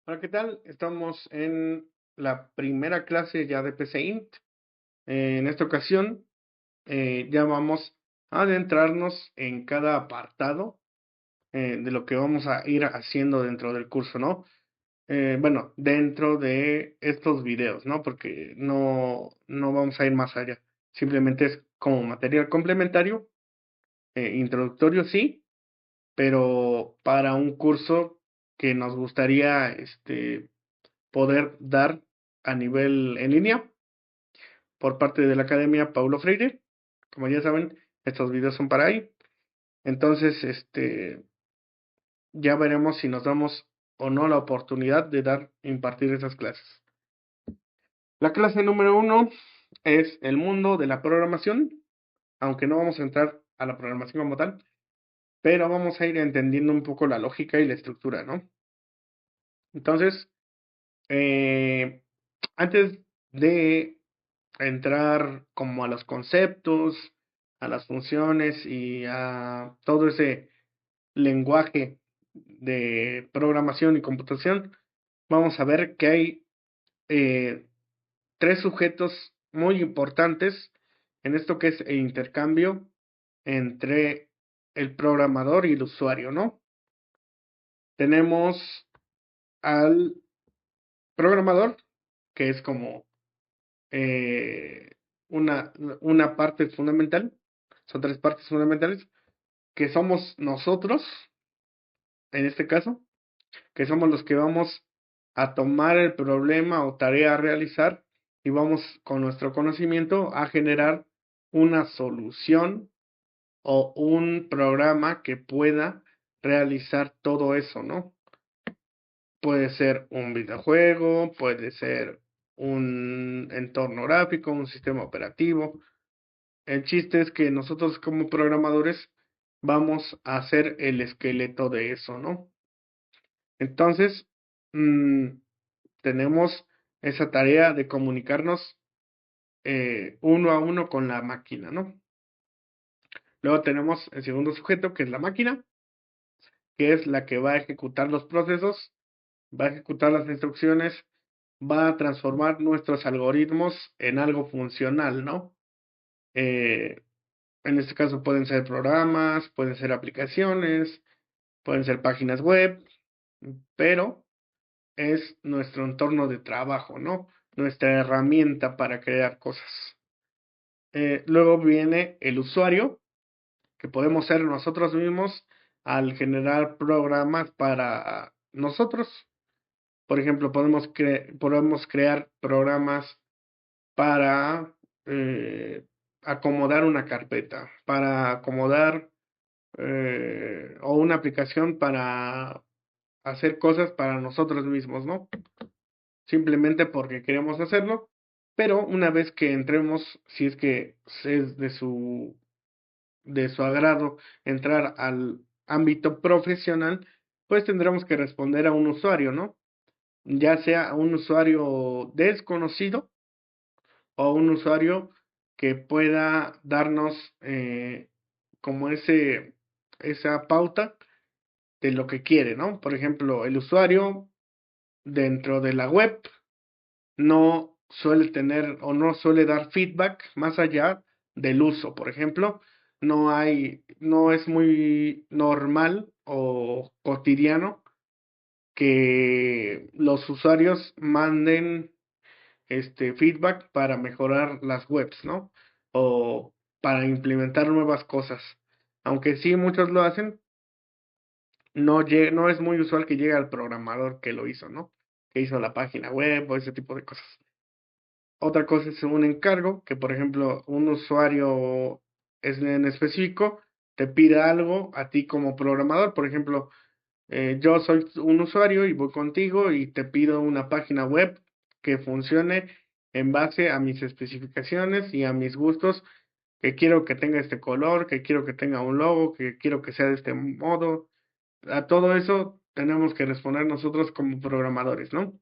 Hola, ¿qué tal? Estamos en la primera clase ya de PCInt. En esta ocasión ya vamos a adentrarnos en cada apartado de lo que vamos a ir haciendo dentro del curso, ¿no? Bueno, dentro de estos videos, ¿no? Porque no vamos a ir más allá. Simplemente es como material complementario, introductorio, sí, pero para un curso que nos gustaría poder dar a nivel en línea por parte de la Academia Paulo Freire. Como ya saben, estos videos son para ahí. Entonces, ya veremos si nos damos o no la oportunidad de impartir esas clases. La clase número 1 es el mundo de la programación, aunque no vamos a entrar a la programación como tal, pero vamos a ir entendiendo un poco la lógica y la estructura, ¿no? Entonces, eh, antes de entrar como a los conceptos, a las funciones y a todo ese lenguaje de programación y computación, vamos a ver que hay eh, tres sujetos muy importantes en esto que es el intercambio entre el programador y el usuario, ¿no? Tenemos al programador, que es como eh, una, una parte fundamental, son tres partes fundamentales, que somos nosotros, en este caso, que somos los que vamos a tomar el problema o tarea a realizar y vamos con nuestro conocimiento a generar una solución o un programa que pueda realizar todo eso, ¿no? Puede ser un videojuego, puede ser un entorno gráfico, un sistema operativo. El chiste es que nosotros como programadores vamos a hacer el esqueleto de eso, ¿no? Entonces, mm, tenemos esa tarea de comunicarnos uno a uno con la máquina, ¿no? Luego tenemos el segundo sujeto, que es la máquina, que es la que va a ejecutar los procesos, va a ejecutar las instrucciones, va a transformar nuestros algoritmos en algo funcional, ¿no? Eh, en este caso pueden ser programas, pueden ser aplicaciones, pueden ser páginas web, pero es nuestro entorno de trabajo, ¿no? Nuestra herramienta para crear cosas. Luego viene el usuario, que podemos ser nosotros mismos al generar programas para nosotros. Por ejemplo, podemos crear programas para acomodar una carpeta, para acomodar o una aplicación para hacer cosas para nosotros mismos, ¿no? Simplemente porque queremos hacerlo, pero una vez que entremos, si es que es de su agrado entrar al ámbito profesional, pues tendremos que responder a un usuario, ¿no? Ya sea a un usuario desconocido o un usuario que pueda darnos como esa pauta de lo que quiere, ¿no? Por ejemplo, el usuario dentro de la web no suele tener o no suele dar feedback más allá del uso. Por ejemplo, no es muy normal o cotidiano que los usuarios manden feedback para mejorar las webs, ¿no? O para implementar nuevas cosas. Aunque sí muchos lo hacen, no es muy usual que llegue al programador que lo hizo, ¿no? Que hizo la página web o ese tipo de cosas. Otra cosa es un encargo, que por ejemplo un usuario es en específico te pida algo a ti como programador. Por ejemplo, yo soy un usuario y voy contigo y te pido una página web que funcione en base a mis especificaciones y a mis gustos, que quiero que tenga este color, que quiero que tenga un logo, que quiero que sea de este modo. A todo eso tenemos que responder nosotros como programadores, ¿no?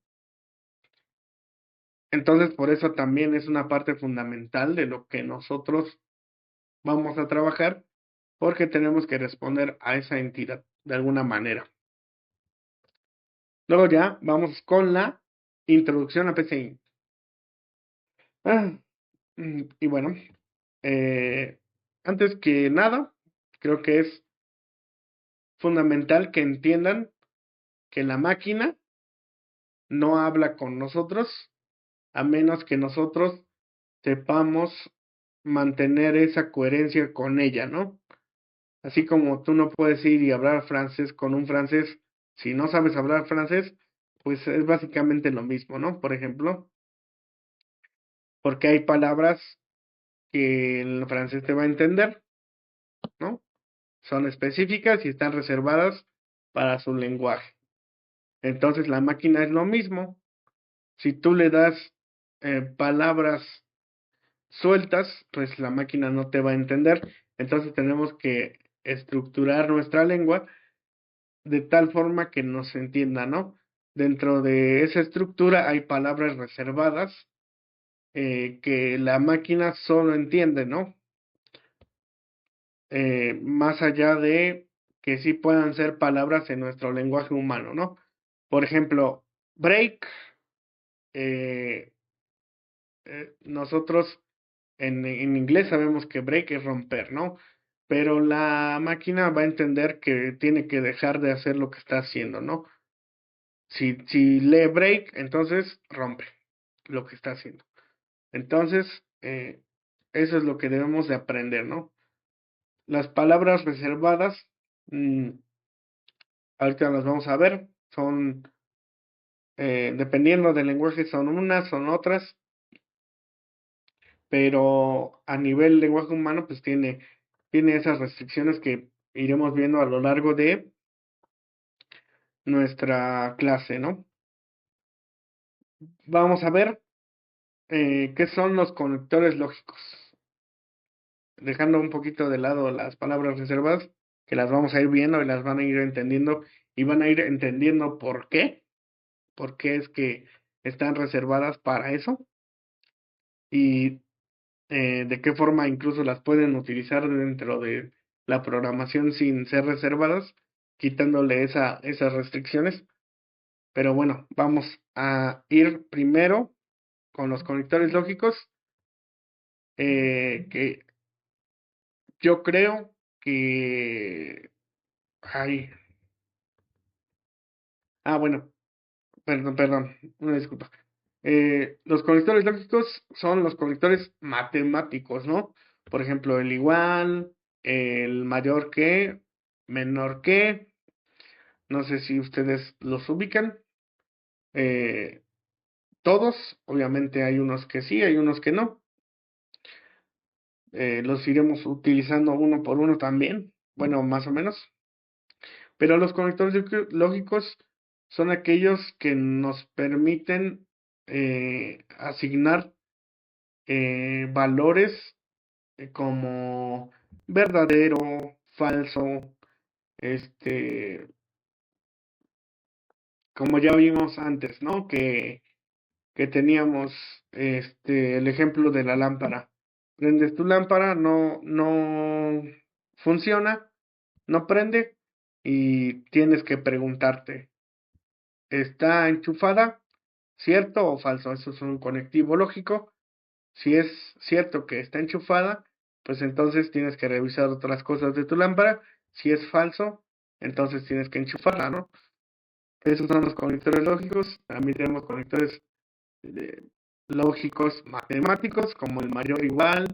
Entonces, por eso también es una parte fundamental de lo que nosotros vamos a trabajar, porque tenemos que responder a esa entidad de alguna manera. Luego ya vamos con la introducción a PCI. Ah, y bueno, eh, antes que nada, creo que es fundamental que entiendan que la máquina no habla con nosotros a menos que nosotros sepamos mantener esa coherencia con ella, ¿no? Así como tú no puedes ir y hablar francés con un francés si no sabes hablar francés, pues es básicamente lo mismo, ¿no? Por ejemplo, porque hay palabras que el francés te va a entender, ¿no? Son específicas y están reservadas para su lenguaje. Entonces la máquina es lo mismo. Si tú le das palabras sueltas, pues la máquina no te va a entender. Entonces tenemos que estructurar nuestra lengua de tal forma que nos entienda, ¿no? Dentro de esa estructura hay palabras reservadas que la máquina solo entiende, ¿no? Más allá de que sí puedan ser palabras en nuestro lenguaje humano, ¿no? Por ejemplo, break, eh, nosotros en inglés sabemos que break es romper, ¿no? Pero la máquina va a entender que tiene que dejar de hacer lo que está haciendo, ¿no? Si lee break, entonces rompe lo que está haciendo. Entonces, eso es lo que debemos de aprender, ¿no? Las palabras reservadas, mm, ahorita las vamos a ver, son, dependiendo del lenguaje, son unas, son otras, pero a nivel lenguaje humano, pues tiene esas restricciones que iremos viendo a lo largo de nuestra clase, ¿no? Vamos a ver qué son los conectores lógicos, dejando un poquito de lado las palabras reservadas, que las vamos a ir viendo y las van a ir entendiendo y van a ir entendiendo por qué es que están reservadas para eso y de qué forma incluso las pueden utilizar dentro de la programación sin ser reservadas, quitándole esas restricciones. Pero bueno, vamos a ir primero con los conectores lógicos, que yo creo que... Ay, bueno, perdón, una disculpa. Los conectores lógicos son los conectores matemáticos, ¿no? Por ejemplo, el igual, el mayor que, menor que, no sé si ustedes los ubican. eh, Todos, obviamente hay unos que sí, hay unos que no. Los iremos utilizando uno por uno también, bueno, más o menos. Pero los conectores lógicos son aquellos que nos permiten asignar valores como verdadero, falso, este, como ya vimos antes, ¿no? Que teníamos el ejemplo de la lámpara. Prendes tu lámpara, no funciona, no prende y tienes que preguntarte, ¿está enchufada? ¿Cierto o falso? Eso es un conectivo lógico. Si es cierto que está enchufada, pues entonces tienes que revisar otras cosas de tu lámpara. Si es falso, entonces tienes que enchufarla, ¿no? Esos son los conectores lógicos. También tenemos conectores eh, lógicos matemáticos como el mayor igual,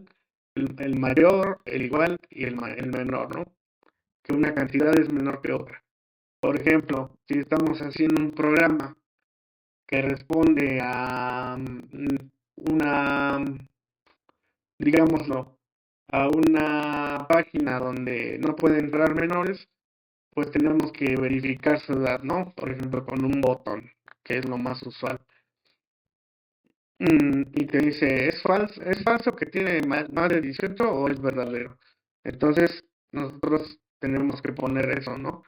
el mayor, el igual y el menor, ¿no? Que una cantidad es menor que otra. Por ejemplo, si estamos haciendo un programa que responde a una, digámoslo, a una página donde no pueden entrar menores, pues tenemos que verificar su edad, ¿no? Por ejemplo, con un botón, que es lo más usual. Y te dice, ¿es falso que tiene más de 18 o es verdadero? Entonces, nosotros tenemos que poner eso, ¿no?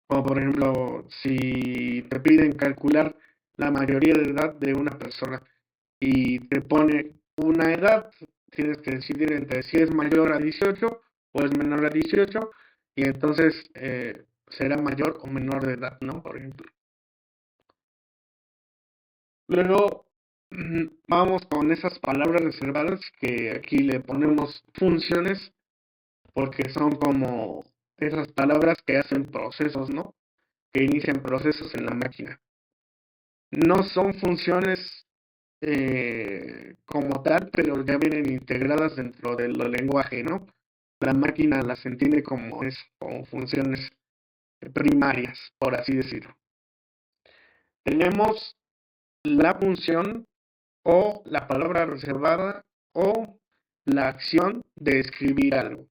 O por ejemplo, si te piden calcular la mayoría de edad de una persona y te pone una edad, tienes que decidir entre si es mayor a 18 o es menor a 18 y entonces será mayor o menor de edad, ¿no? Por ejemplo. Luego vamos con esas palabras reservadas que aquí le ponemos funciones porque son como esas palabras que hacen procesos, ¿no? Que inician procesos en la máquina. No son funciones como tal, pero ya vienen integradas dentro del lenguaje, ¿no? La máquina las entiende como es, como funciones primarias, por así decirlo. Tenemos la función o la palabra reservada o la acción de escribir algo.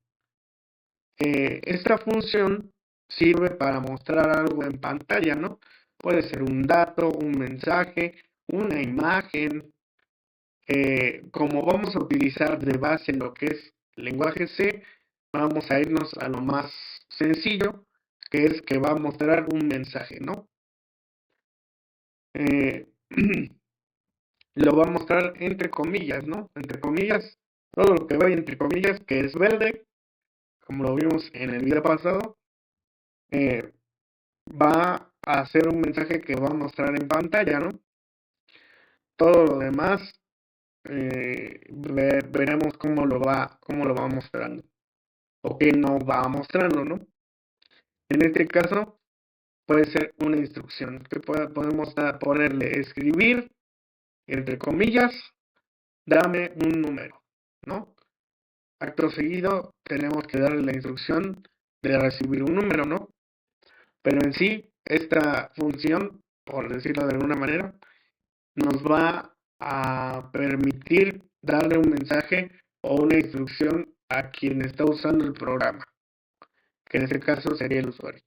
Esta función sirve para mostrar algo en pantalla, ¿no? Puede ser un dato, un mensaje, una imagen. Como vamos a utilizar de base lo que es lenguaje C, vamos a irnos a lo más sencillo, que es que va a mostrar un mensaje, ¿no? Eh, lo va a mostrar entre comillas, ¿no? Entre comillas, todo lo que vaya entre comillas, que es verde, como lo vimos en el video pasado, eh, va a ser un mensaje que va a mostrar en pantalla, ¿no? Todo lo demás, veremos cómo lo va mostrando, o qué no va mostrando, ¿no? En este caso, puede ser una instrucción, que podemos ponerle escribir, entre comillas, dame un número, ¿no? Acto seguido, tenemos que darle la instrucción de recibir un número, ¿no? Pero en sí, esta función, por decirlo de alguna manera, nos va a permitir darle un mensaje o una instrucción a quien está usando el programa, que en este caso sería el usuario.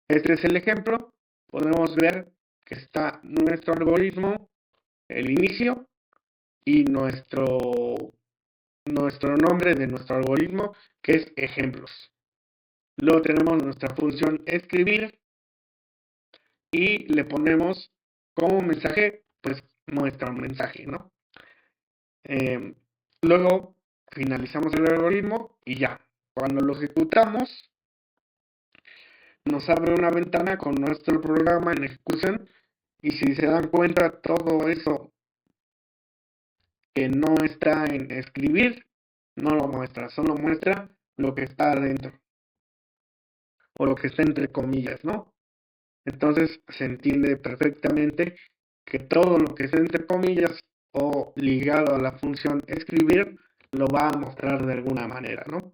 Este es el ejemplo. Podemos ver que está nuestro algoritmo, el inicio, y nuestro nombre de nuestro algoritmo, que es ejemplos. Luego tenemos nuestra función escribir y le ponemos como mensaje, pues nuestro mensaje, ¿no? Eh, Luego finalizamos el algoritmo y ya. Cuando lo ejecutamos, nos abre una ventana con nuestro programa en ejecución y si se dan cuenta todo eso que no está en escribir, no lo muestra, solo muestra lo que está adentro o lo que está entre comillas, ¿no? Entonces se entiende perfectamente que todo lo que está entre comillas o ligado a la función escribir lo va a mostrar de alguna manera, ¿no?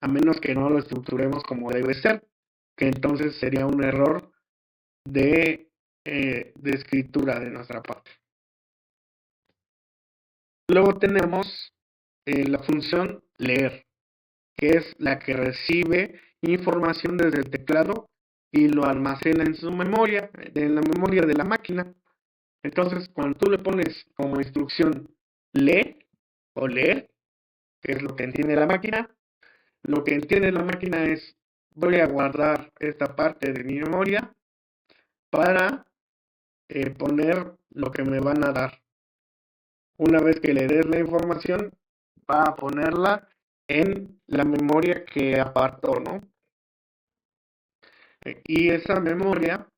A menos que no lo estructuremos como debe ser, que entonces sería un error de escritura de nuestra parte. Luego tenemos la función leer, que es la que recibe información desde el teclado y lo almacena en su memoria, en la memoria de la máquina. Entonces, cuando tú le pones como instrucción lee o leer, que es lo que entiende la máquina, lo que entiende la máquina es voy a guardar esta parte de mi memoria para poner lo que me van a dar. Una vez que le des la información, va a ponerla en la memoria que apartó, ¿no? Y esa memoria,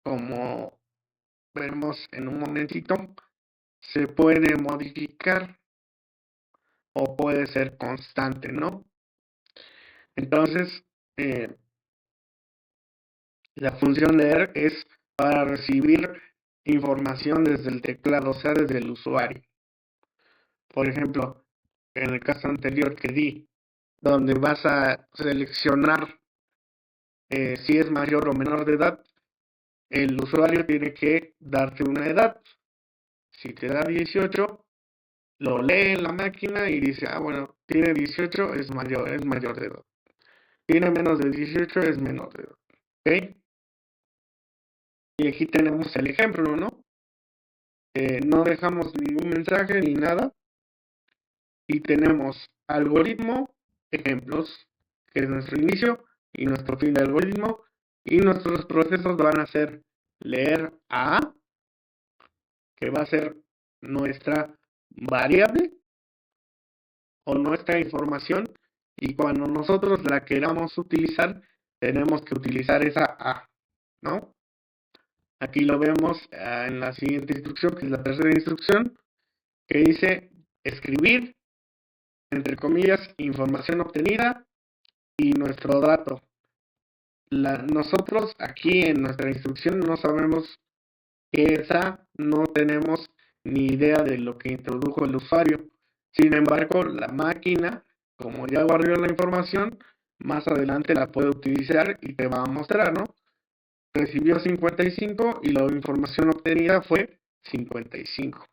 como vemos en un momentito, se puede modificar o puede ser constante, ¿no? Entonces, la función leer es para recibir información desde el teclado, o sea, desde el usuario. Por ejemplo, en el caso anterior que di, donde vas a seleccionar si es mayor o menor de edad, el usuario tiene que darte una edad. Si te da 18, lo lee en la máquina y dice, ah, bueno, tiene 18, es mayor de edad. Tiene menos de 18, es menor de edad. ¿Ok? Y aquí tenemos el ejemplo, ¿no? No dejamos ningún mensaje ni nada. Y tenemos algoritmo, ejemplos, que es nuestro inicio y nuestro fin de algoritmo. Y nuestros procesos van a ser leer a, que va a ser nuestra variable o nuestra información, y cuando nosotros la queramos utilizar, tenemos que utilizar esa A, ¿no? Aquí lo vemos en la siguiente instrucción, que es la tercera instrucción, que dice escribir, entre comillas, información obtenida y nuestro dato. Nosotros aquí en nuestra instrucción no sabemos qué es A, no tenemos ni idea de lo que introdujo el usuario. Sin embargo, la máquina, como ya guardó la información, más adelante la puede utilizar y te va a mostrar, ¿no? Recibió 55 y la información obtenida fue 55.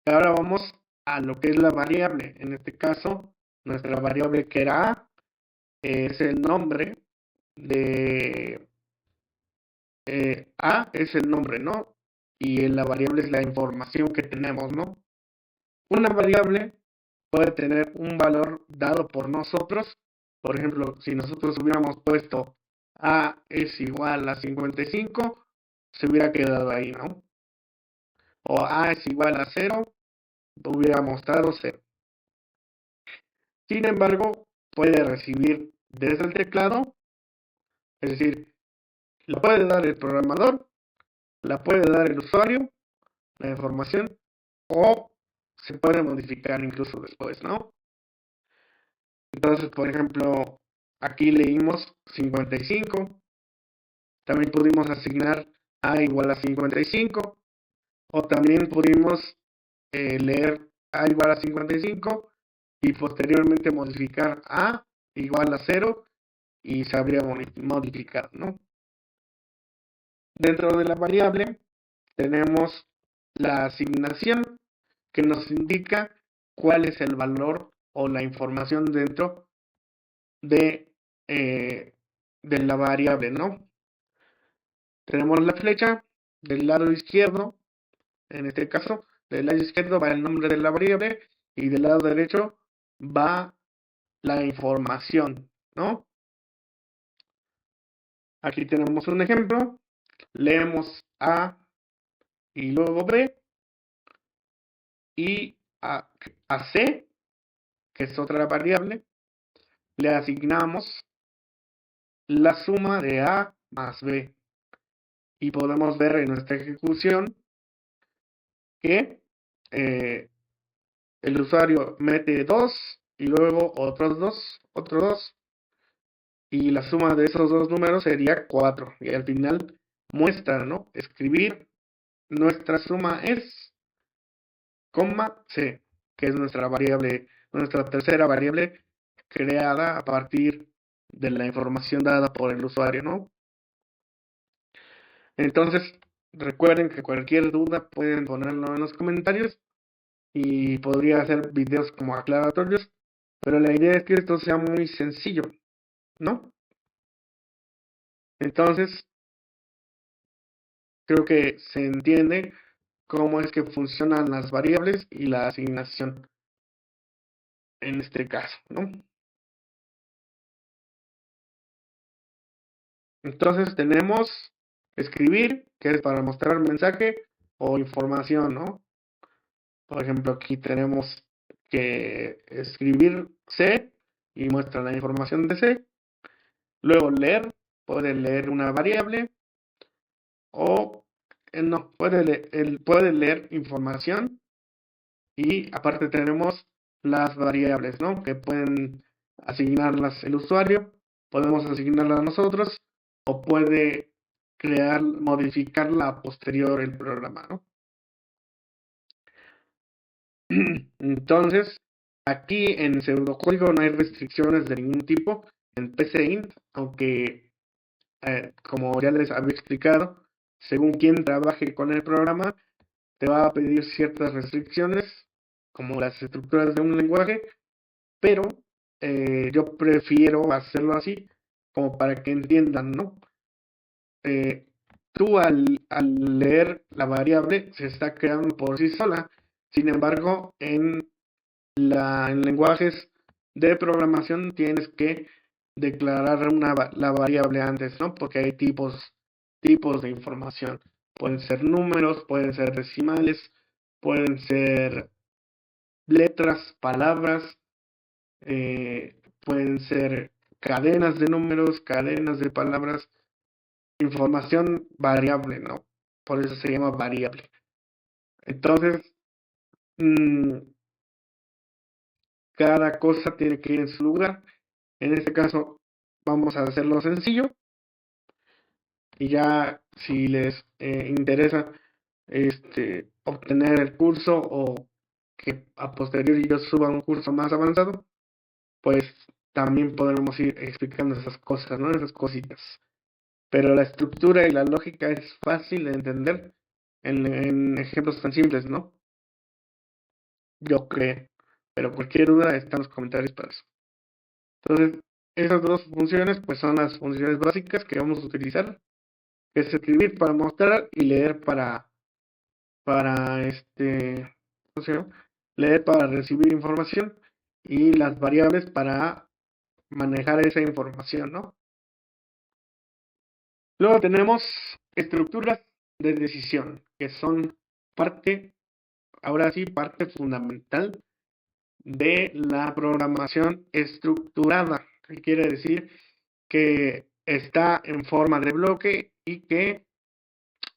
Ahora vamos a lo que es la variable. En este caso, nuestra variable que era A es el nombre de A es el nombre, ¿no? Y la variable es la información que tenemos, ¿no? Una variable puede tener un valor dado por nosotros. Por ejemplo, si nosotros hubiéramos puesto A es igual a 55, se hubiera quedado ahí, ¿no? O A es igual a 0, hubiera mostrado 0. Sin embargo, puede recibir desde el teclado, es decir, la puede dar el programador, la puede dar el usuario, la información, o se puede modificar incluso después, ¿no? Entonces, por ejemplo, aquí leímos 55, también pudimos asignar A igual a 55, o también pudimos leer A igual a 55 y posteriormente modificar A igual a 0 y se habría modificado, ¿no? Dentro de la variable tenemos la asignación que nos indica cuál es el valor o la información dentro de, de la variable, ¿no? Tenemos la flecha del lado izquierdo, en este caso, del lado izquierdo va el nombre de la variable y del lado derecho va la información, ¿no? Aquí tenemos un ejemplo, leemos A y luego B y a C, que es otra variable, le asignamos la suma de A más B y podemos ver en nuestra ejecución que el usuario mete 2 y luego otros 2, otro 2 y la suma de esos dos números sería 4 y al final muestra, ¿no? Escribir nuestra suma es, C, que es nuestra variable, nuestra tercera variable creada a partir de la información dada por el usuario, ¿no? Entonces, recuerden que cualquier duda pueden ponerlo en los comentarios y podría hacer videos como aclaratorios, pero la idea es que esto sea muy sencillo, ¿no? Entonces, creo que se entiende cómo es que funcionan las variables y la asignación en este caso, ¿no? Entonces tenemos escribir, que es para mostrar mensaje o información, ¿no? Por ejemplo, aquí tenemos que escribir C y muestra la información de C. Luego leer, puede leer una variable o no, puede leer información y aparte tenemos las variables, ¿no? Que pueden asignarlas el usuario, podemos asignarlas nosotros o puede modificarla a posterior el programa, ¿no? Entonces, aquí en pseudocódigo no hay restricciones de ningún tipo en PCInt, aunque como ya les había explicado, según quien trabaje con el programa, te va a pedir ciertas restricciones, como las estructuras de un lenguaje, pero yo prefiero hacerlo así, como para que entiendan, ¿no? Eh, tú al leer la variable se está creando por sí sola, sin embargo, en lenguajes de programación tienes que declarar la variable antes, ¿no? Porque hay tipos de información. Pueden ser números, pueden ser decimales, pueden ser letras, palabras, pueden ser cadenas de números, cadenas de palabras, información variable, ¿no? Por eso se llama variable. Entonces, mm, cada cosa tiene que ir en su lugar. En este caso, vamos a hacerlo sencillo y ya si les interesa obtener el curso o que a posteriori yo suba un curso más avanzado, pues también podremos ir explicando esas cosas, ¿no? Esas cositas. Pero la estructura y la lógica es fácil de entender en ejemplos tan simples, ¿no? Yo creo. Pero cualquier duda está en los comentarios para eso. Entonces, esas dos funciones, pues son las funciones básicas que vamos a utilizar, que es escribir para mostrar y leer para ¿cómo se llama? Leer para recibir información y las variables para manejar esa información, ¿no? Luego tenemos estructuras de decisión, que son parte, ahora sí, parte fundamental de la programación estructurada, que quiere decir que está en forma de bloque y que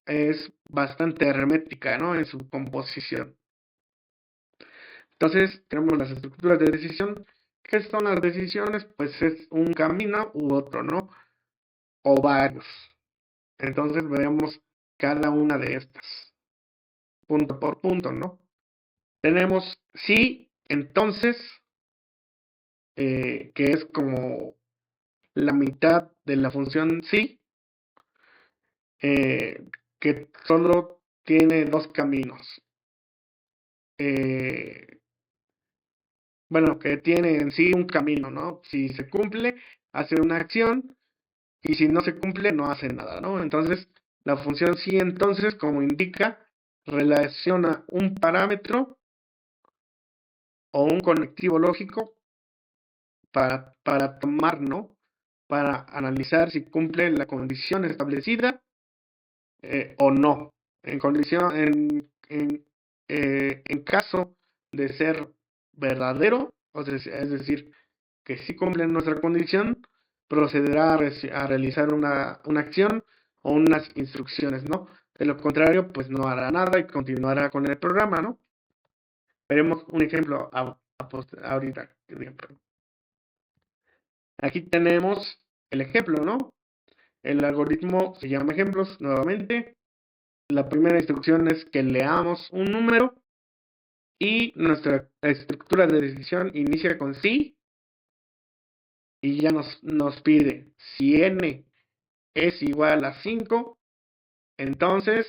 es bastante hermética, ¿no? En su composición. Entonces, tenemos las estructuras de decisión. ¿Qué son las decisiones? Pues es un camino u otro, ¿no? O varios. Entonces, veremos cada una de estas, punto por punto, ¿no? Tenemos sí, entonces, que es como la mitad de la función sí, eh, que solo tiene dos caminos. Eh, bueno, que tiene en sí un camino, ¿no? Si se cumple, hace una acción y si no se cumple, no hace nada, ¿no? Entonces, la función sí, entonces, como indica, relaciona un parámetro o un conectivo lógico para tomar, ¿no? Para analizar si cumple la condición establecida o no. En condición, en caso de ser verdadero, es decir, que si cumple nuestra condición, procederá a realizar una acción o unas instrucciones, ¿no? De lo contrario, pues no hará nada y continuará con el programa, ¿no? Veremos un ejemplo ahorita. Aquí tenemos el ejemplo, ¿no? El algoritmo se llama ejemplos nuevamente. La primera instrucción es que leamos un número y nuestra estructura de decisión inicia con sí y ya nos pide si n es igual a 5, entonces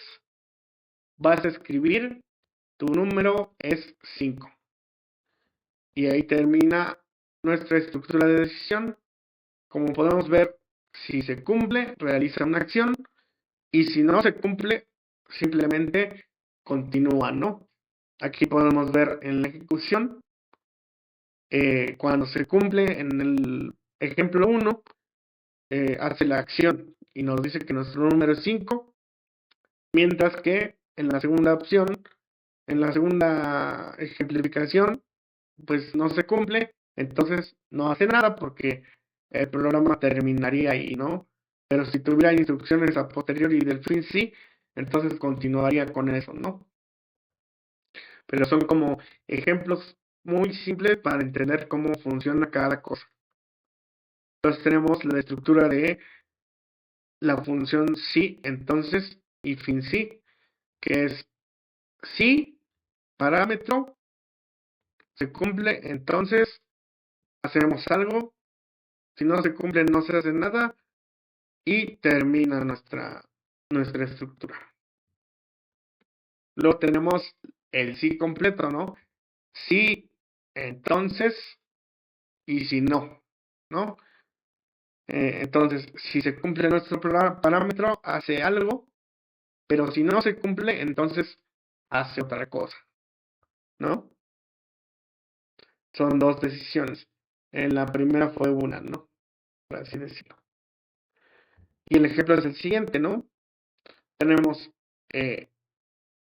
vas a escribir tu número es 5. Y ahí termina nuestra estructura de decisión. Como podemos ver, si se cumple, realiza una acción y si no se cumple, simplemente continúa, ¿no? Aquí podemos ver en la ejecución, cuando se cumple en el ejemplo 1, hace la acción y nos dice que nuestro número es 5, mientras que en la segunda opción, en la segunda ejemplificación, pues no se cumple, entonces no hace nada porque el programa terminaría ahí, ¿no? Pero si tuviera instrucciones a posteriori del fin sí, entonces continuaría con eso, ¿no? Pero son como ejemplos muy simples para entender cómo funciona cada cosa. Entonces tenemos la estructura de la función sí, entonces y fin sí, que es sí, parámetro, se cumple, entonces hacemos algo, si no se cumple no se hace nada y termina nuestra estructura. Luego tenemos el sí completo, ¿no? Sí, entonces y si no, ¿no? Entonces, si se cumple nuestro parámetro, hace algo, pero si no se cumple, entonces hace otra cosa, ¿no? Son dos decisiones. En la primera fue una, ¿no? Por así decirlo. Y el ejemplo es el siguiente, ¿no? Tenemos eh,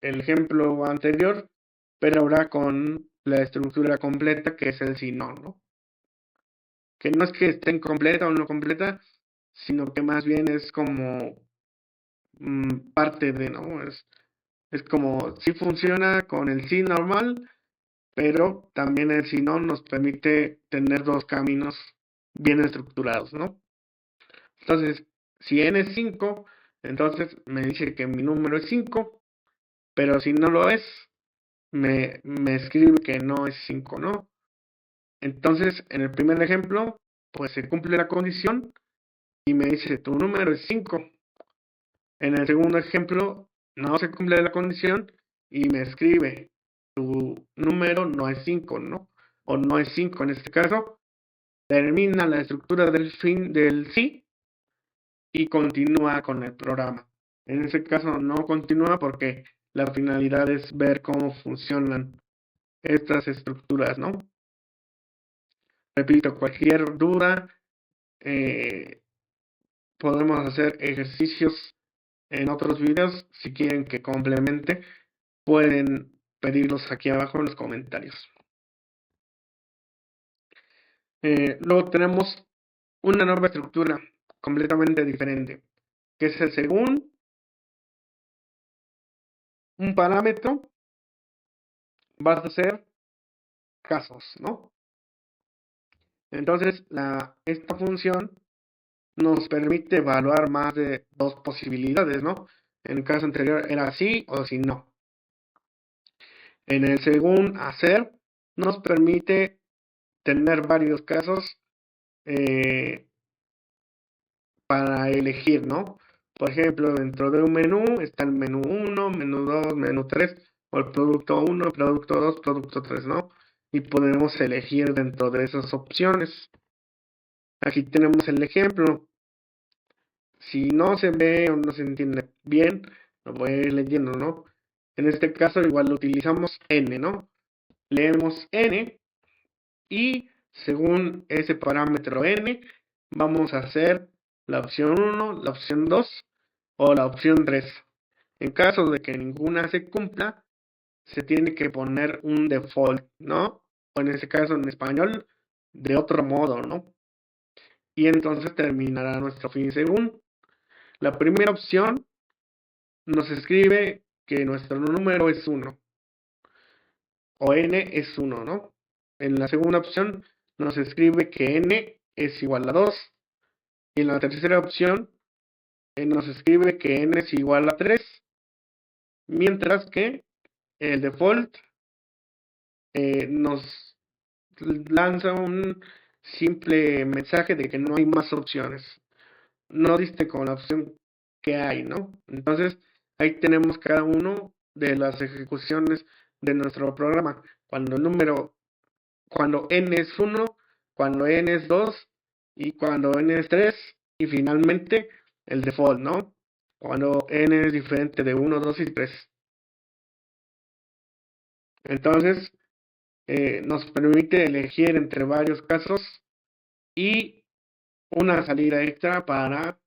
el ejemplo anterior, pero ahora con la estructura completa que es el si no, ¿no? que no es que esté incompleta o no completa, sino que más bien es como parte de, ¿no? Es como si funciona con el sí normal, pero también el si no nos permite tener dos caminos bien estructurados, ¿no? Entonces, si n es 5, entonces me dice que mi número es 5, pero si no lo es, me escribe que no es 5, ¿no? Entonces, en el primer ejemplo, pues se cumple la condición y me dice tu número es 5. En el segundo ejemplo, no se cumple la condición y me escribe tu número no es 5, ¿no? O no es 5 en este caso. Termina la estructura del fin del sí y continúa con el programa. En este caso no continúa porque la finalidad es ver cómo funcionan estas estructuras, ¿no? Repito, cualquier duda, eh, podemos hacer ejercicios en otros videos. Si quieren que complemente, pueden pedirlos aquí abajo en los comentarios. Luego tenemos una nueva estructura completamente diferente, que es el según un parámetro vas a hacer casos, ¿no? Entonces, esta función nos permite evaluar más de dos posibilidades, ¿no? En el caso anterior era sí o si no. En el según hacer nos permite tener varios casos para elegir, ¿no? Por ejemplo, dentro de un menú está el menú 1, menú 2, menú 3, o el producto 1, producto 2, producto 3, ¿no? Y podemos elegir dentro de esas opciones. Aquí tenemos el ejemplo. Si no se ve o no se entiende bien, lo voy a ir leyendo, ¿no? En este caso igual utilizamos n, ¿no? Leemos n y según ese parámetro n, vamos a hacer la opción 1, la opción 2 o la opción 3. En caso de que ninguna se cumpla, se tiene que poner un default, ¿no? O en este caso en español, de otro modo, ¿no? Y entonces terminará nuestro fin según. La primera opción nos escribe que nuestro número es 1 o n es 1, ¿no? En la segunda opción nos escribe que n es igual a 2 y en la tercera opción nos escribe que n es igual a 3, mientras que el default nos lanza un simple mensaje de que no hay más opciones. No diste con la opción que hay, ¿no? Entonces, ahí tenemos cada uno de las ejecuciones de nuestro programa. Cuando n es 1, cuando n es 2 y cuando n es 3 y finalmente el default, ¿no? Cuando n es diferente de 1, 2 y 3. Entonces, nos permite elegir entre varios casos y una salida extra para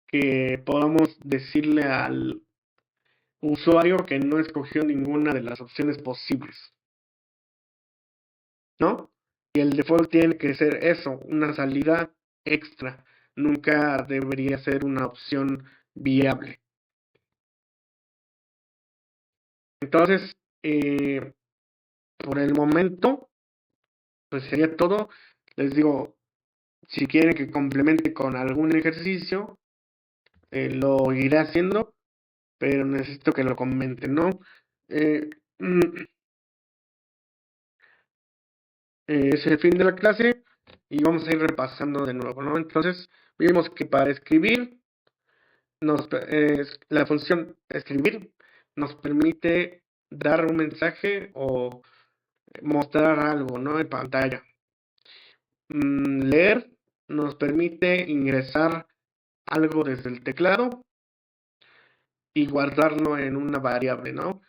que podamos decirle al usuario que no escogió ninguna de las opciones posibles, ¿no? Y el default tiene que ser eso, una salida extra. Nunca debería ser una opción viable. Entonces, por el momento, pues sería todo. Les digo, si quieren que complemente con algún ejercicio, lo iré haciendo, pero necesito que lo comenten, ¿no? Eh, es el fin de la clase y vamos a ir repasando de nuevo, ¿no? Entonces, vimos que para escribir, la función escribir nos permite dar un mensaje o mostrar algo, ¿no? En pantalla. Leer nos permite ingresar algo desde el teclado y guardarlo en una variable, ¿no?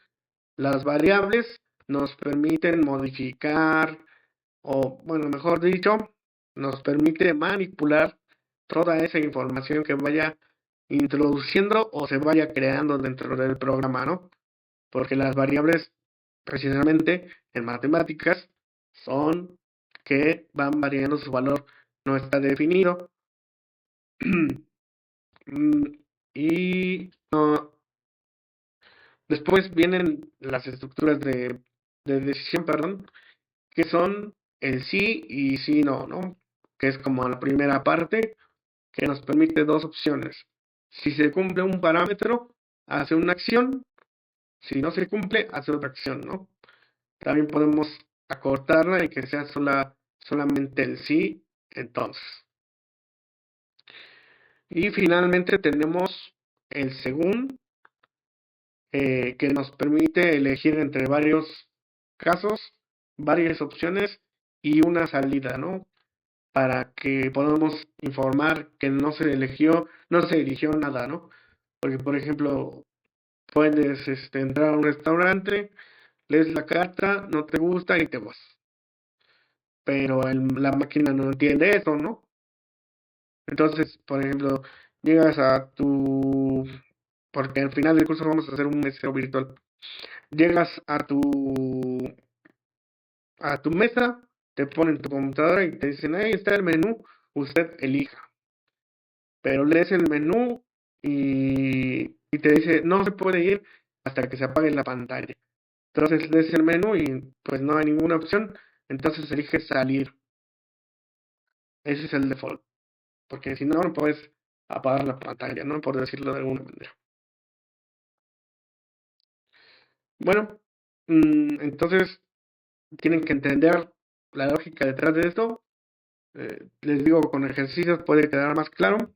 Las variables nos permiten modificar o, bueno, mejor dicho, nos permite manipular toda esa información que vaya introduciendo o se vaya creando dentro del programa, ¿no? Porque las variables, precisamente en matemáticas, son que van variando, su valor no está definido. Mm, y después vienen las estructuras de decisión, perdón, que son el sí y sí no, ¿no? Que es como la primera parte que nos permite dos opciones. Si se cumple un parámetro, hace una acción; si no se cumple, hace otra acción, ¿no? También podemos acortarla y que sea solamente el sí, entonces. Y finalmente tenemos el según, que nos permite elegir entre varios casos, varias opciones y una salida, ¿no? Para que podamos informar que no se eligió nada, ¿no? Porque, por ejemplo, puedes entrar a un restaurante, lees la carta, no te gusta y te vas. Pero la máquina no entiende eso, ¿no? Entonces, por ejemplo, llegas a tu... Porque al final del curso vamos a hacer un mesero virtual. Llegas a tu mesa, te ponen tu computadora y te dicen, ahí está el menú, usted elija. Pero lees el menú y te dice, no se puede ir hasta que se apague la pantalla. Entonces lees el menú y pues no hay ninguna opción, entonces eliges salir. Ese es el default, porque si no, no puedes apagar la pantalla, ¿no? Por decirlo de alguna manera. Bueno, entonces tienen que entender la lógica detrás de esto. Les digo, con ejercicios puede quedar más claro.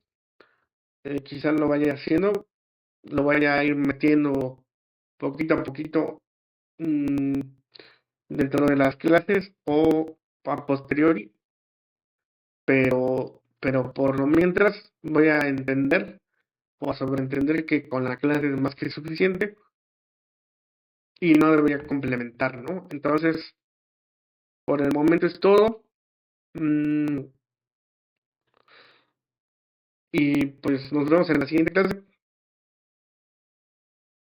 Quizás lo vaya haciendo, lo vaya a ir metiendo poquito a poquito, mm, dentro de las clases o a posteriori, pero por lo mientras voy a entender o a sobreentender que con la clase es más que suficiente y no debería complementar, ¿no? Entonces, por el momento es todo. mm, y pues nos vemos en la siguiente clase.